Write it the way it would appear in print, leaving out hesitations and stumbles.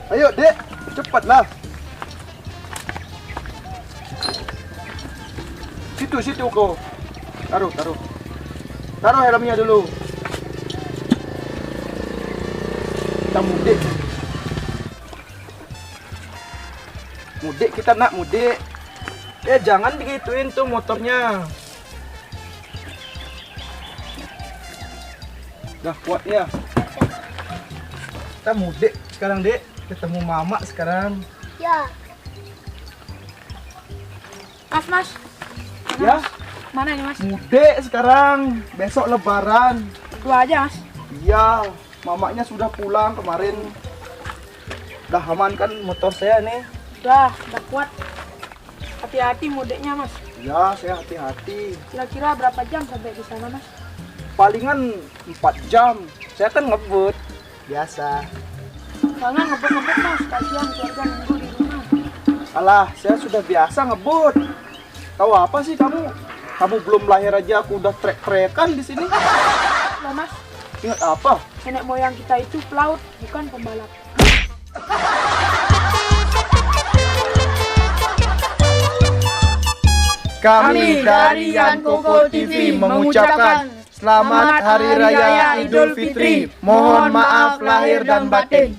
Ayo, Dek, cepatlah. Situ kau. Taruh. Taruh helmnya dulu. Kita mudik. Mudik kita nak mudik. Jangan digituin tuh motornya. Dah kuat ya. Kita mudik sekarang, Dek. Ketemu mama sekarang. Ya. Mas. Ya, Mana nih, Mas? mudik sekarang. Besok lebaran. Dua aja, Mas. Iya, mamanya sudah pulang kemarin. Dah aman kan motor saya nih? Udah kuat. Hati-hati mudiknya, Mas. Ya, saya hati-hati. Kira-kira berapa jam sampai di sana, Mas? Palingan 4 jam. Saya kan ngebut. Biasa. Jangan ngebut-ngebut, Mas. Kasihan keluarga nunggu di rumah. Alah, saya sudah biasa ngebut. Tahu apa sih kamu? Kamu belum lahir aja aku udah trek-trekan di sini. Loh, Mas, Ingat apa? nenek moyang kita itu pelaut, bukan pembalap. Kami dari Yan Koko TV mengucapkan Selamat Hari Raya Idul Fitri. Mohon maaf lahir dan batin.